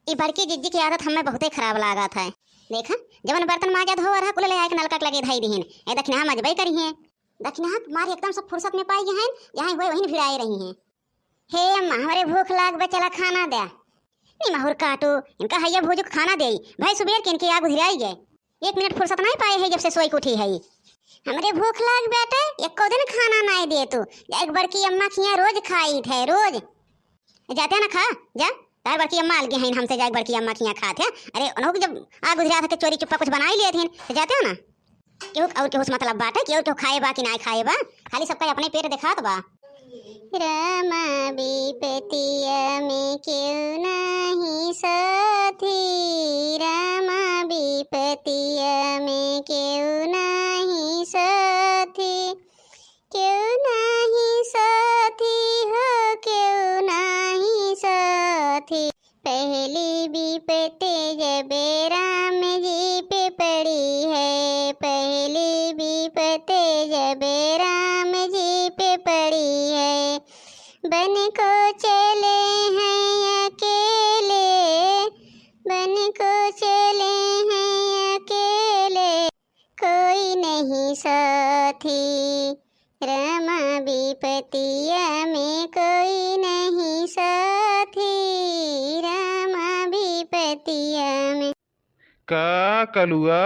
ये बड़की जिज्जी की आदत हमें बहुते खराब लागत है। देखा जवन बर्तन माजा धोवर है कुल ले आके नलकट लगे धाई दीहिन ए दक्षिणा मजबई करी है। दक्षिणा मारी एकदम सब फुर्सत में पाई हैं जहां हुए वहीं भिड़ाई रही हैं। हे अम्मा हमारे भूख लाग बे चला खाना दे। नी माहुर काटो इनका हैया भोज खाना दे भाई सुबेर के इनके आग उधराई गए 1 मिनट फुर्सत नहीं पाए है जब से सोई उठी है। हमरे भूख लाग बेटे एको दिन खाना नहीं दे तू एक बड़की अम्मा खिया रोज खाई थे रोज जाते ना खा जा तार बड़की अम्मा अलगे हैं हमसे जाए बड़की अम्मा खिया खाते अरे उन्हों जब आग उधरा था चोरी चुप्पा कुछ बना ही लिए थे तो जाते हो ना क्यों और क्यों मतलब बात है क्यों तो खाए बा कि ना खाए बा खाली सबका अपने पेट दिखात बा। रमा विपतिया में क्यों नहीं साथी रमा विपतिया में क्यों नहीं साथी क्यों नहीं साथी हो क्यों नहीं साथी। पहली विपत्ति जब राम जी पे पड़ी है पहली विपत्ति जब राम जी पे पड़ी है बन को चले हैं अकेले बन को चले हैं अकेले कोई नहीं साथी रमा विपतिया में कोई नहीं साथी रमा विपतिया में। का कलुआ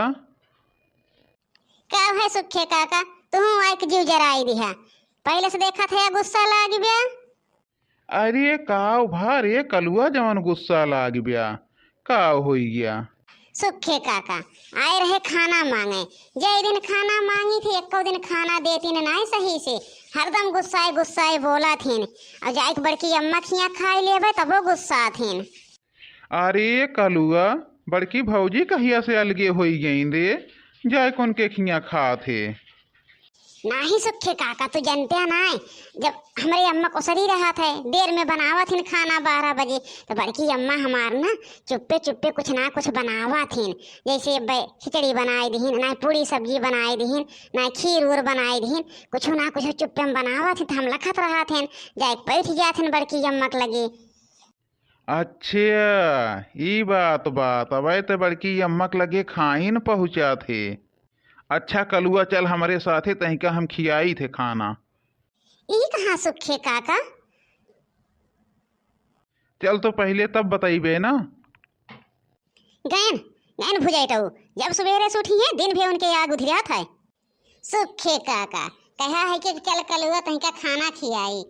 का है सुखे काका तू आके जीव जराई दिहा पहले से देखा था गुस्सा लाग गया। अरे का भार ये कलुआ जवन गुस्सा लाग गया का हो गया। सुखे काका आए रहे खाना मांगे जय दिन खाना मांगी थी एको दिन खाना देती न नहीं सही से हरदम गुस्साए बोला थीन और जाए बड़की अम्मा खिया खाई लेबे तब वो गुस्सा थीन। अरे कलुआ बड़की भौजी कहिया से अलगे हो गई रे जाए कौन के खिया खा थे। नहीं सुखे काका तू जानते है ना जब हमारी अम्मा कोसरी रहा था देर में बनावा थी खाना 12 बजे तो बड़की अम्मा हमार ना चुप्पे चुप्पे कुछ ना कुछ बनावा थी जैसे खिचड़ी बनाई दीन ना पूरी सब्जी बनाई दीन ना खीर उर बनाई दीन कुछ ना कुछ चुप्पे में बनावा थी तो हम लखत रहा थे जाए बैठ गया थे बड़की अम्मा के लगे। अच्छा ये बात अब तो बड़की अम्मा के लगे खाई न पहुँचा थे। अच्छा कलुआ चल हमारे साथे तहीं का हम खियाई थे खाना। ई कहाँ सुखे काका चल तो पहले तब बताइबे ना। गैन गैन भुजाइटो जब सवेरे से उठी है दिन भी उनके आग उधरा था। सुखे काका कहा है कि चल कलुआ तहीं का खाना खियाई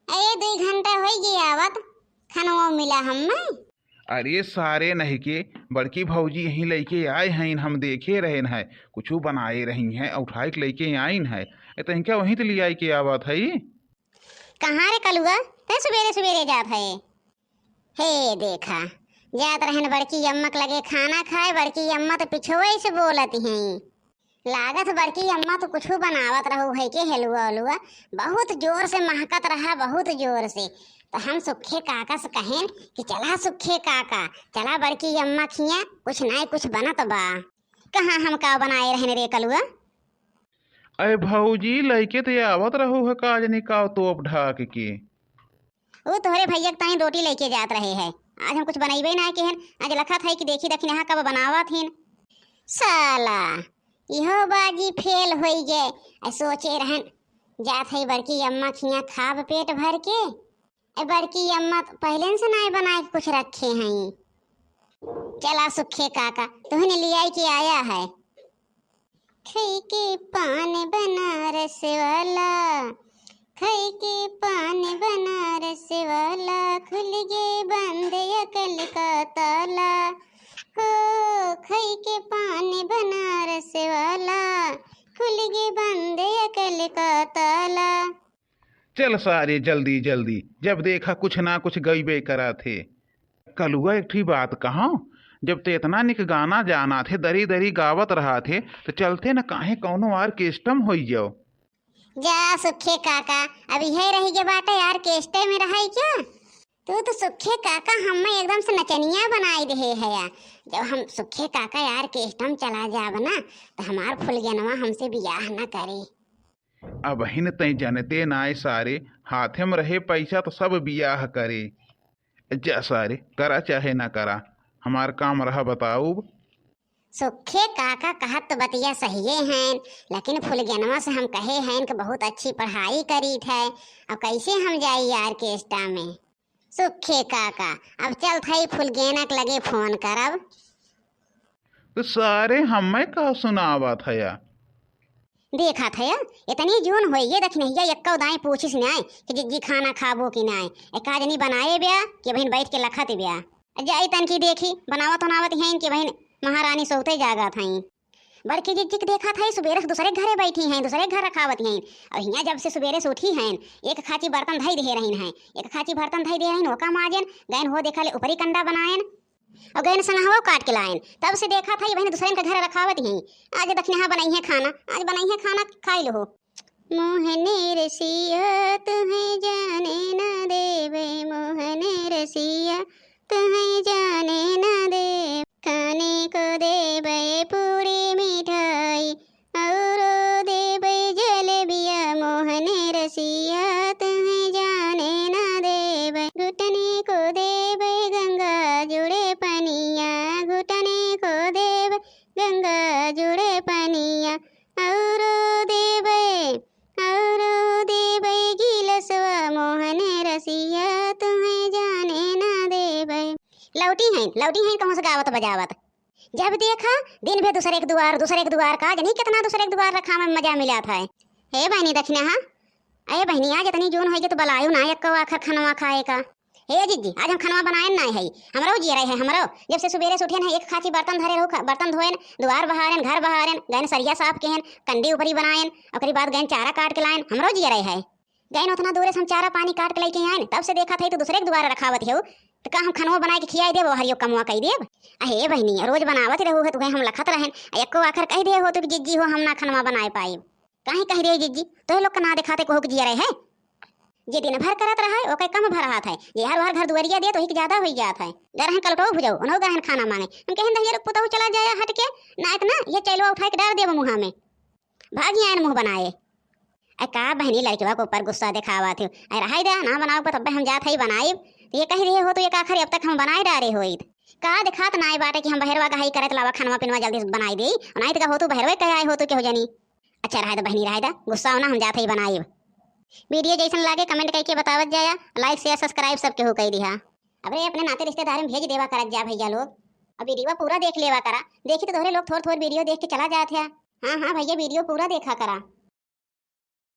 अरे 2 घंटा हो गया आवत खाना मिला हमें। अरे सारे नहीं के बड़की भौजी यहीं लेके आए हैं हम देखे रहे हैं कुछ बनाए रही हैं उठाए के लेके आइन है तनिका वहीं तो ले आई के आवत है। कहाँ रे कलुआ ते सवेरे सवेरे जात है। हे देखा जात रहन बड़की अम्मा के लगे खाना खाए बड़की अम्मा तो पिछुआ से बोलत हैं लागत बड़की अम्मा तो कुछ बनावत रहू है के हलुआ हलुआ बहुत जोर से महकत रहा बहुत जोर से तो हम सुखे काका से कहें कि चला सुखे काका चला बड़की अम्मा खिया कुछ नहीं कुछ बनत बा। कहाँ हम का बनाए रहने रे कलुआ। अरे भौजी लइके तो आवत रहू है काज निकाव तो अब ढाक के वो तोहरे भैया ताई रोटी लेके जात रहे है आज हम कुछ बनाइबे ना के आज लखा था कि देखी दखी यहाँ कब बनावा थीन साला इहो बाजी फेल हो गए सोचे रहन जात है बड़की अम्मा खिया खाब पेट भर के बड़की अम्मा पहले से नहीं बना के कुछ रखे हैं। चला सुखे काका तुहने लिया के आया है खई के पान बनारस वाला खई के पान बनारस वाला खुल गए बंद अकल का ताला हो खई के पान बनारस वाला खुल गए बंद अकल का ताला। चल सारे जल्दी जल्दी जब देखा कुछ ना कुछ गईबे करा थे। कलुआ एक ठीक बात कहा जब तो इतना निक गाना जाना थे दरी दरी गावत रहा थे तो चलते न काहे कौनो ऑर्केस्ट्रा हो जाओ। जा सुखे काका अभी है रही के बाटे यार केस्टे में रहा क्या तू तो सुखे काका हमें एकदम से नचनिया बनाई दे है यार जब हम सुखे काका यार केस्टा में चला जाब ना तो हमार फुलगनवा हमसे बियाह न करे। अब हिन तई जनते नाय सारे हाथे में रहे पैसा तो सब बियाह करे जा सारे करा चाहे ना करा हमार काम रहा बताऊ। सुखे काका कहत तो बतिया सहिए हैं, लेकिन फुलगेनवा से हम कहे हैं कि बहुत अच्छी पढ़ाई करी थे। अब कैसे हम जाई यार केस्टा में। सुखे काका अब चल थई फुलगेनक लगे फोन करब। तो सारे हमें कहा सुनावा था या देखा था या इतनी जून होई ये देख नहीं यक्का दाएं पूछिस न्याय कि जिज्जी खाना खाबो कि नाय। एक आदमी बनाए ब्या कि बहन बैठ के लखत ब्या जाई तन की देखी बनावत बनावत हैं कि बहन महारानी सोते जागा थी। बड़की जिज्जी के देखा था सुबेरे से दूसरे घरे बैठी हैं, दूसरे घर रखावत हैं। और यहाँ जब से सुबेरे से उठी हैं एक खाची बर्तन धई दे रही हैं, एक खाची बर्तन धई दे रही ओका माजन गैन हो देखा ले ऊपरी कंडा बनायन और गैन संगहवा काट के लायन। तब से देखा था बहन दूसरे के घर रखावत हैं। आज दक्षिणा बनाई है खाना, आज बनाई है खाना खाई लो। मोहने रसिया तुम्हें जाने न देवे, मोहने रसिया तुम्हें जाने न दे। खाने को देवे पूरी मिठाई और देवे जलेबिया, मोहने रसिया तुम्हें जाने न देवे। घुटने को देवे गंगा जुड़े पनिया, घुटने को देवे गंगा जुड़े पनिया और देवे गिलसवा, मोहने रसिया तुम्हें जाने न देवे। लौटी हैं कहूँ से गावत बजावत। जब देखा दिन भर दूसरे एक द्वार का जनी कितना दूसरे एक द्वार रखा में मजा मिला था। हे बहनी दक्षिणा हाँ अरे बहनी आज इतनी जून होगी तो बलायु ना एक आखिर खनवा खाए का। हे जिज्जी आज हम खनवा बनाए ना है हमरो जी रहे हैं हमरो। जब से सुबेरे से उठे एक खाची बर्तन धरे रहो, बर्तन धोएन द्वार बहारन घर बहारन गैन सरिया साफ केहन कंडी ऊपरी बनायन और बाद गैन चारा काट के लायन हमरो जी रहे है। गैन उतना दूर से हम चारा पानी काट के लेके आए। तब से देखा था तो दूसरे एक द्वार रखावत हो तो का हम खनवा बनाए के खियाई देव हरियो कमुआ कही देव। अहे बहनी रोज बनावत रहू है तो हम लखत रहन एको आखिर कह दे हो तो जिज्जी हो हम ना खनवा बनाए पाई। कहीं कह दे जिज्जी तो लोग का ना दिखाते को जिया रहे है। जे दिन भर करत रहा है ओके कम भर रहा था, जे हर बार घर दुआरिया दे तो ही ज्यादा हो जात है। गरहन कलटो भुजाओ उन्हों गरहन खाना मांगे हम कहें दहिया लोग पुतहु चला जाए हट के ना इतना ये चैलवा उठा के डाल देव मुँह में भागी आयन मुँह बनाए। का बहनी लड़किवा को ऊपर गुस्सा दिखावा थे रहा दे ना बनाओ तब हम जात है बनाई ये कह रहे हो तो ये आखिर अब तक हम बनाए डारे हो का दिखात ना बाटे कि हम बहरवा गहाई करत लावा खनवा पिनवा जल्दी से बनाई दे नहीं तो हो तो बहरवे कह आए हो तो क्या हो जानी। अच्छा रहा बहनी रहा गुस्सा होना हम जाते ही बनाई। वीडियो जैसन लागे कमेंट करके बतावत जाया, लाइक शेयर सब्सक्राइब सबके हो कही दिहा। अबे अपने नाते रिश्तेदार में भेज देवा करत जा भैया लोग। अब वीडियो पूरा देख लेवा करा, देखी तो दोहरे लोग थोड़ वीडियो देख के चला जाते हैं। हाँ हाँ भैया वीडियो पूरा देखा करा।